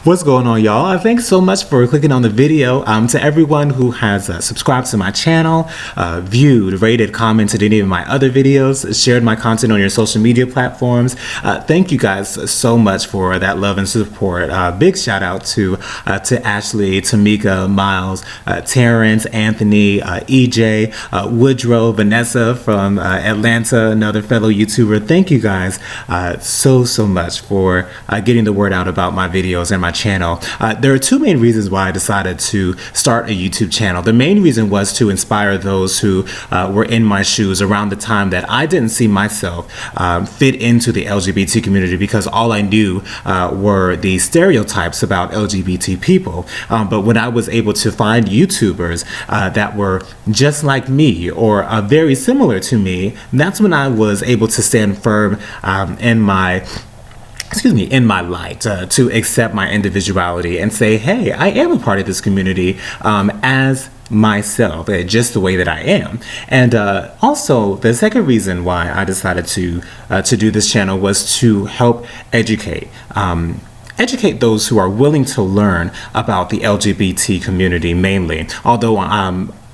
What's going on, y'all? Thanks so much for clicking on the video. To everyone who has subscribed to my channel, viewed, rated, commented any of my other videos, shared my content on your social media platforms, thank you guys so much for that love and support. Big shout out to Ashley, Tamika, Miles, Terrence, Anthony, EJ, Woodrow, Vanessa from Atlanta, another fellow YouTuber. Thank you guys so much for getting the word out about my videos and my channel. There are two main reasons why I decided to start a YouTube channel. The main reason was to inspire those who were in my shoes around the time that I didn't see myself fit into the LGBT community, because all I knew were the stereotypes about LGBT people. But when I was able to find YouTubers that were just like me or very similar to me, that's when I was able to stand firm in my light, to accept my individuality and say, hey, I am a part of this community as myself, just the way that I am. And also, the second reason why I decided to do this channel was to help educate those who are willing to learn about the LGBT community mainly. Although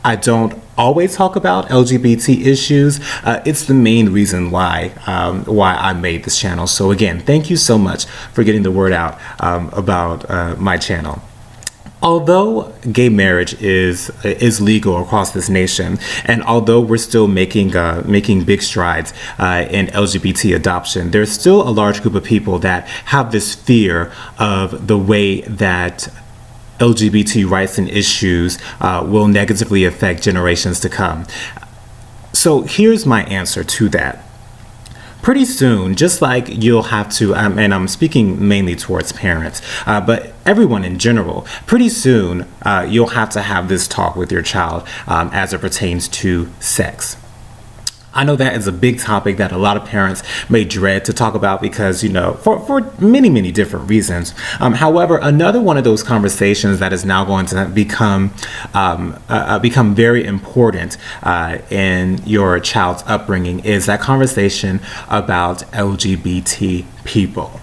I don't always talk about LGBT issues, it's the main reason why I made this channel. So again, thank you so much for getting the word out about my channel. Although gay marriage is legal across this nation, and although we're still making big strides in LGBT adoption, there's still a large group of people that have this fear of the way that LGBT rights and issues will negatively affect generations to come. So here's my answer to that. Pretty soon, just like you'll have to, and I'm speaking mainly towards parents, but everyone in general, pretty soon you'll have to have this talk with your child as it pertains to sex. I know that is a big topic that a lot of parents may dread to talk about because, for many different reasons. However, another one of those conversations that is now going to become very important in your child's upbringing is that conversation about LGBT people.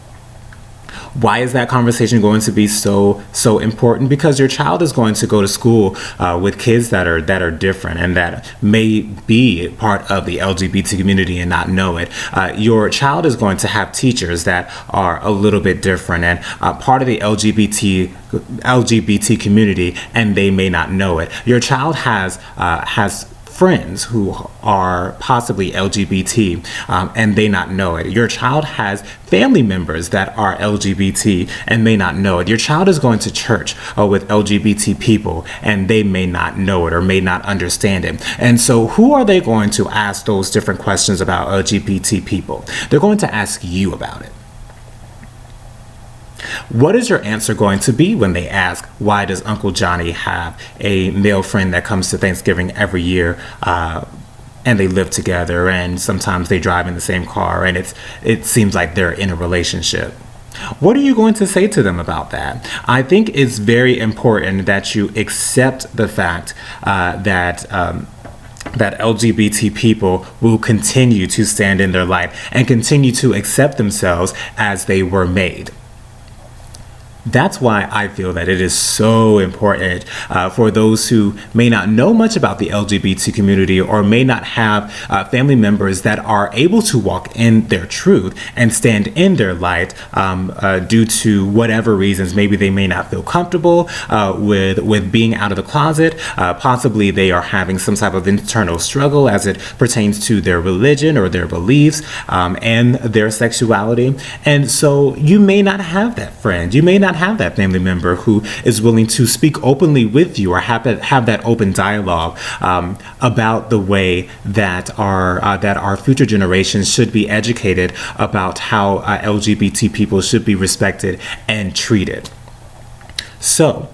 Why is that conversation going to be so important? Because your child is going to go to school with kids that are different and that may be part of the LGBT community and not know it. Your child is going to have teachers that are a little bit different and part of the LGBT community, and they may not know it. Your child has friends who are possibly LGBT and they not know it. Your child has family members that are LGBT and may not know it. Your child is going to church with LGBT people and they may not know it or may not understand it. And so who are they going to ask those different questions about LGBT people? They're going to ask you about it. What is your answer going to be when they ask, why does Uncle Johnny have a male friend that comes to Thanksgiving every year and they live together and sometimes they drive in the same car and it seems like they're in a relationship? What are you going to say to them about that? I think it's very important that you accept the fact that LGBT people will continue to stand in their light and continue to accept themselves as they were made. That's why I feel that it is so important for those who may not know much about the LGBT community or may not have family members that are able to walk in their truth and stand in their light due to whatever reasons. Maybe they may not feel comfortable with being out of the closet. Possibly they are having some type of internal struggle as it pertains to their religion or their beliefs and their sexuality. And so you may not have that friend. You may not have that family member who is willing to speak openly with you or have that open dialogue about the way that our future generations should be educated about how LGBT people should be respected and treated. So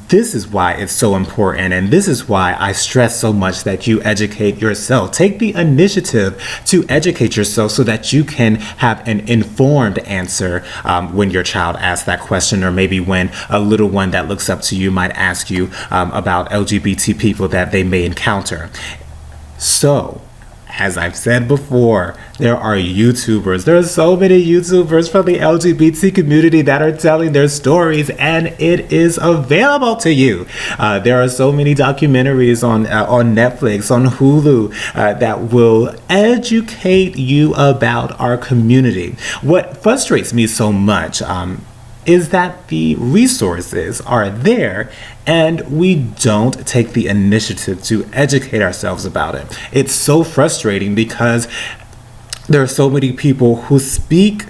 this is why it's so important, and this is why I stress so much that you educate yourself. Take the initiative to educate yourself so that you can have an informed answer when your child asks that question, or maybe when a little one that looks up to you might ask you about LGBT people that they may encounter. So as I've said before, there are YouTubers. There are so many YouTubers from the LGBT community that are telling their stories, and it is available to you. There are so many documentaries on Netflix, on Hulu, that will educate you about our community. What frustrates me so much is that the resources are there and we don't take the initiative to educate ourselves about it. It's so frustrating because there are so many people who speak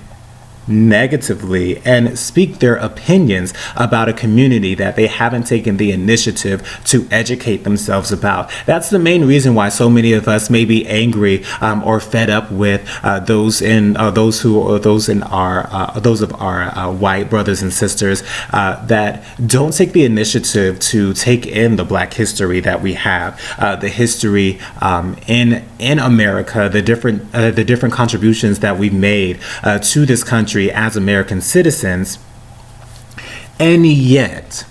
negatively and speak their opinions about a community that they haven't taken the initiative to educate themselves about. That's the main reason why so many of us may be angry or fed up with those of our white brothers and sisters that don't take the initiative to take in the Black history that we have, the history in America, the different contributions that we've made to this country as American citizens, and yet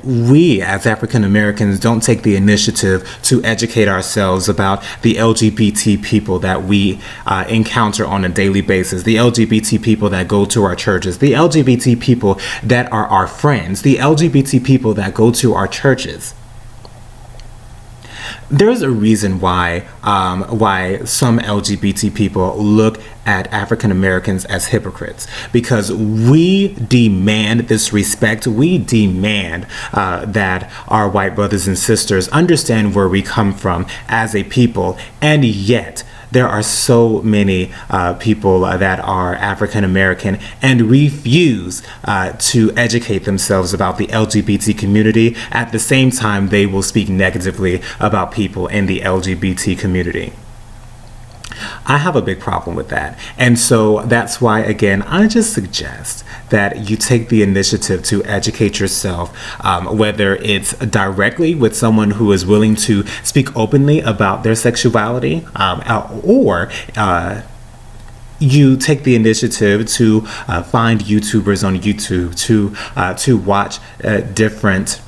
we as African Americans don't take the initiative to educate ourselves about the LGBT people that we encounter on a daily basis, the LGBT people that go to our churches, the LGBT people that are our friends, the LGBT people that go to our churches. There's a reason why some LGBT people look at African Americans as hypocrites, because we demand this respect. We demand that our white brothers and sisters understand where we come from as a people, and yet there are so many people that are African American and refuse to educate themselves about the LGBT community. At the same time, they will speak negatively about people in the LGBT community. I have a big problem with that. And so that's why, again, I just suggest that you take the initiative to educate yourself, whether it's directly with someone who is willing to speak openly about their sexuality, or you take the initiative to find YouTubers on YouTube to watch different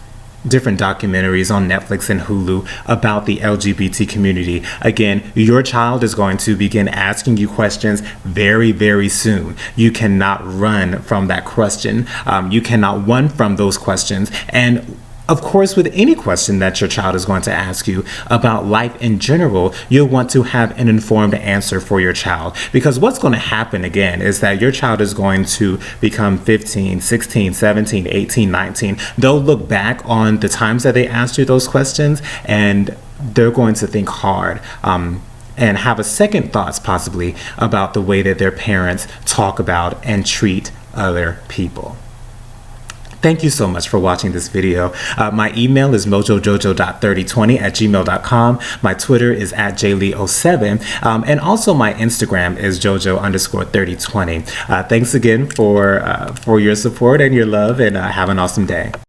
documentaries on Netflix and Hulu about the LGBT community. Again, your child is going to begin asking you questions very, very soon. You cannot run from that question. You cannot run from those questions. And of course, with any question that your child is going to ask you about life in general, you'll want to have an informed answer for your child. Because what's going to happen, again, is that your child is going to become 15, 16, 17, 18, 19. They'll look back on the times that they asked you those questions, and they're going to think hard and have a second thoughts possibly about the way that their parents talk about and treat other people. Thank you so much for watching this video. My email is mojojojo.3020@gmail.com. My Twitter is @jlee07. And also my Instagram is jojo_3020. Thanks again for your support and your love, and have an awesome day.